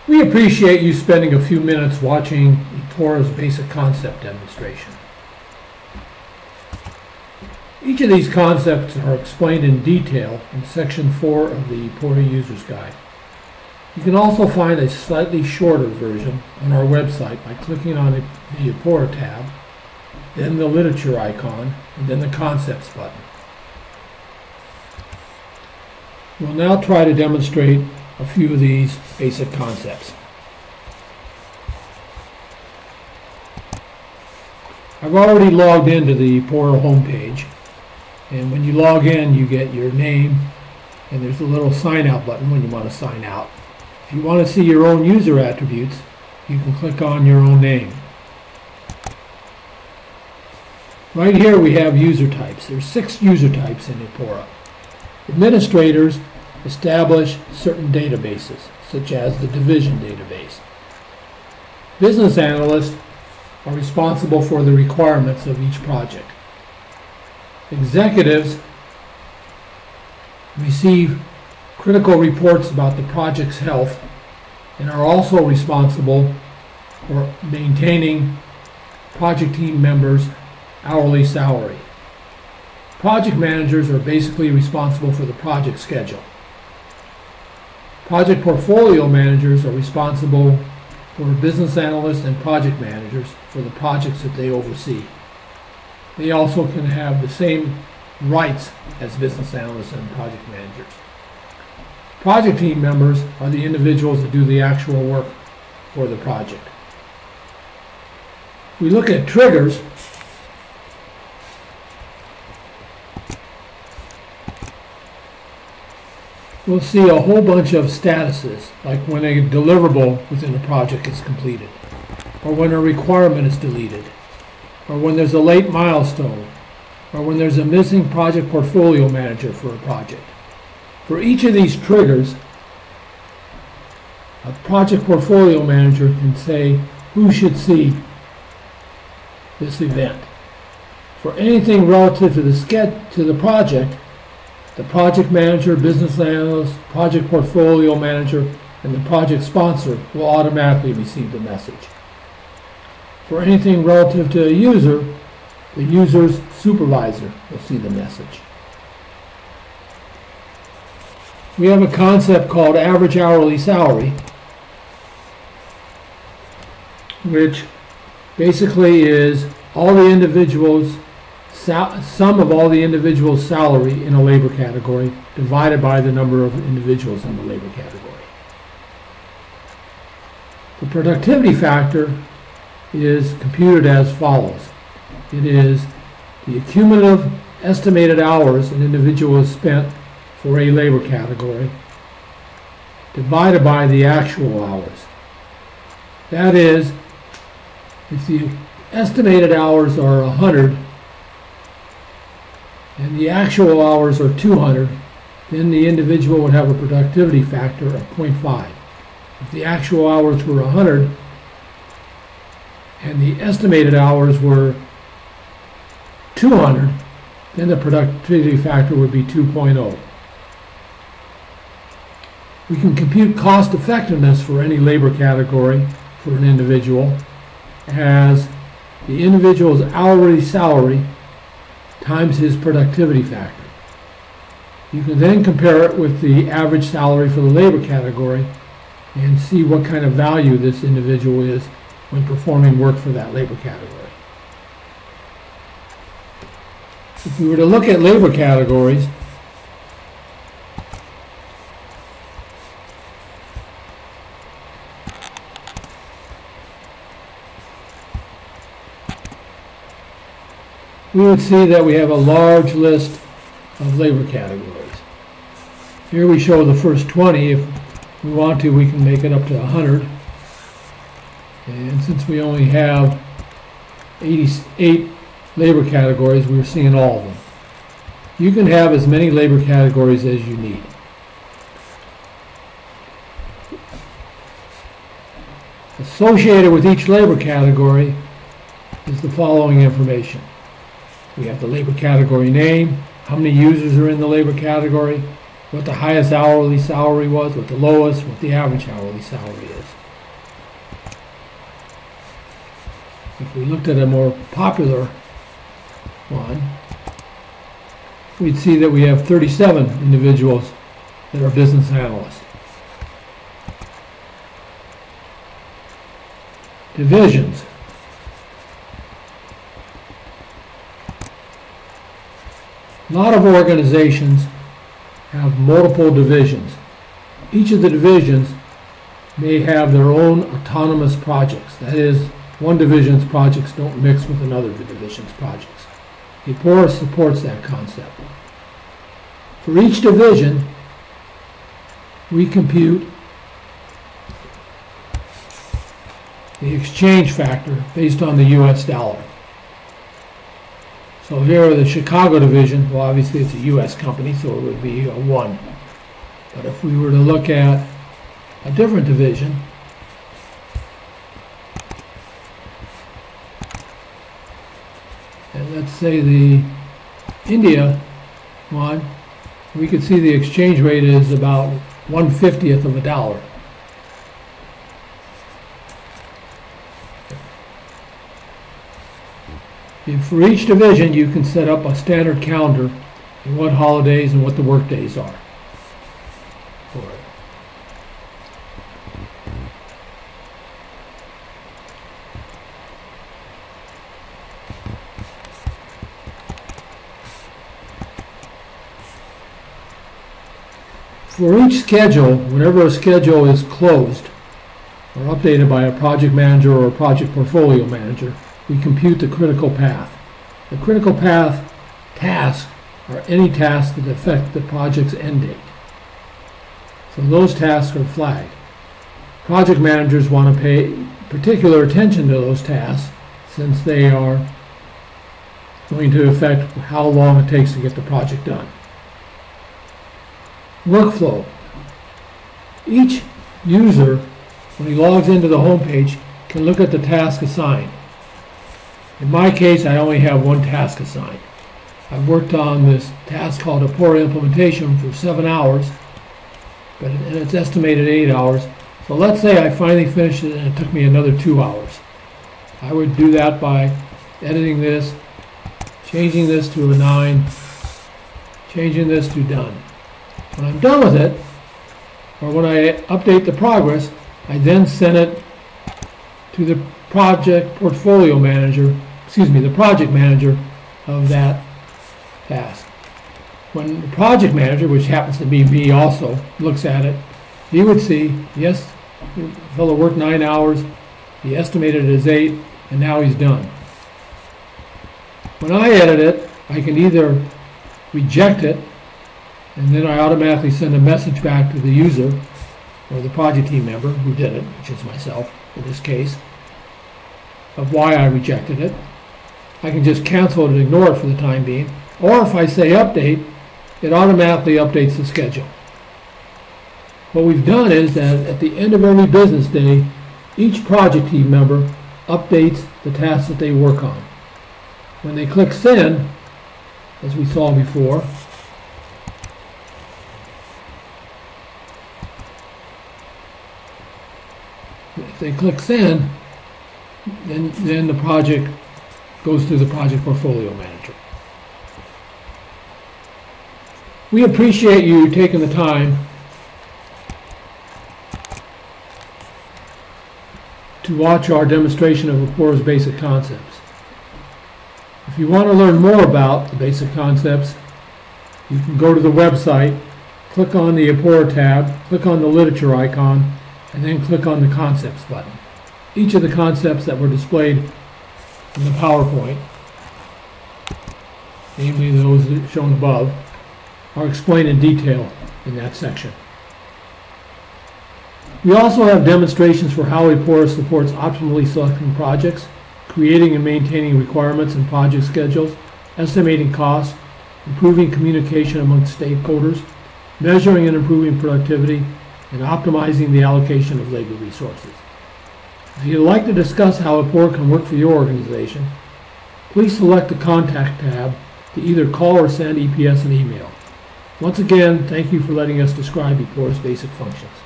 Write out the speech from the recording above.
We appreciate you spending a few minutes watching EPPORA's basic concept demonstration. Each of these concepts are explained in detail in Section 4 of the EPPORA User's Guide. You can also find a slightly shorter version on our website by clicking on the EPPORA tab, then the Literature icon, and then the Concepts button. We'll now try to demonstrate a few of these basic concepts. I've already logged into the EPPORA homepage, and when you log in you get your name, and there's a little sign out button when you want to sign out. If you want to see your own user attributes, you can click on your own name. Right here we have user types. There's 6 user types in EPPORA. Administrators establish certain databases, such as the division database. Business analysts are responsible for the requirements of each project. Executives receive critical reports about the project's health and are also responsible for maintaining project team members' hourly salary. Project managers are basically responsible for the project schedule. Project portfolio managers are responsible for business analysts and project managers for the projects that they oversee. They also can have the same rights as business analysts and project managers. Project team members are the individuals that do the actual work for the project. If we look at triggers, we'll see a whole bunch of statuses, like when a deliverable within a project is completed, or when a requirement is deleted, or when there's a late milestone, or when there's a missing project portfolio manager for a project. For each of these triggers, a project portfolio manager can say who should see this event. For anything relative to the project, the project manager, business analyst, project portfolio manager, and the project sponsor will automatically receive the message. For anything relative to a user, the user's supervisor will see the message. We have a concept called average hourly salary, which basically is all the individuals' sum of all the individuals' salary in a labor category divided by the number of individuals in the labor category. The productivity factor is computed as follows. It is the cumulative estimated hours an individual has spent for a labor category divided by the actual hours. That is, if the estimated hours are 100 and the actual hours are 200, then the individual would have a productivity factor of 0.5. If the actual hours were 100 and the estimated hours were 200, then the productivity factor would be 2.0. We can compute cost effectiveness for any labor category for an individual as the individual's hourly salary times his productivity factor. You can then compare it with the average salary for the labor category and see what kind of value this individual is when performing work for that labor category. If we were to look at labor categories, we would see that we have a large list of labor categories. Here we show the first 20. If we want to, we can make it up to 100. And since we only have 88 labor categories, we're seeing all of them. You can have as many labor categories as you need. Associated with each labor category is the following information. We have the labor category name, how many users are in the labor category, what the highest hourly salary was, what the lowest, what the average hourly salary is. If we looked at a more popular one, we'd see that we have 37 individuals that are business analysts. Divisions. A lot of organizations have multiple divisions. Each of the divisions may have their own autonomous projects. That is, one division's projects don't mix with another division's projects. EPPORA supports that concept. For each division, we compute the exchange factor based on the US dollar. So here the Chicago division, well obviously it's a US company, so it would be a 1. But if we were to look at a different division, and let's say the India one, we could see the exchange rate is about 1/50th of a dollar. And for each division, you can set up a standard calendar and what holidays and what the work days are for it. For each schedule, whenever a schedule is closed or updated by a project manager or a project portfolio manager, we compute the critical path. The critical path tasks are any tasks that affect the project's end date. So those tasks are flagged. Project managers want to pay particular attention to those tasks since they are going to affect how long it takes to get the project done. Workflow. Each user, when he logs into the home page, can look at the task assigned. In my case, I only have one task assigned. I've worked on this task called EPPORA implementation for 7 hours, and it's estimated 8 hours. So let's say I finally finished it and it took me another 2 hours. I would do that by editing this, changing this to a 9, changing this to done. When I'm done with it, or when I update the progress, I then send it to the project portfolio manager, the project manager of that task. When the project manager, which happens to be me also, looks at it, he would see, yes, the fellow worked 9 hours, he estimated it as 8, and now he's done. When I edit it, I can either reject it, and then I automatically send a message back to the user or the project team member who did it, which is myself in this case, of why I rejected it. I can just cancel it and ignore it for the time being. Or if I say update, it automatically updates the schedule. What we've done is that at the end of every business day, each project team member updates the tasks that they work on. When they click send, as we saw before, if they click send, then the project goes through the project portfolio manager. We appreciate you taking the time to watch our demonstration of EPPORA's basic concepts. If you want to learn more about the basic concepts, you can go to the website, click on the EPPORA tab, click on the literature icon, and then click on the concepts button. Each of the concepts that were displayed in the PowerPoint, namely those shown above, are explained in detail in that section. We also have demonstrations for how EPPORA supports optimally selecting projects, creating and maintaining requirements and project schedules, estimating costs, improving communication among stakeholders, measuring and improving productivity, and optimizing the allocation of labor resources. If you'd like to discuss how EPPORA can work for your organization, please select the Contact tab to either call or send EPS an email. Once again, thank you for letting us describe EPPORA's basic functions.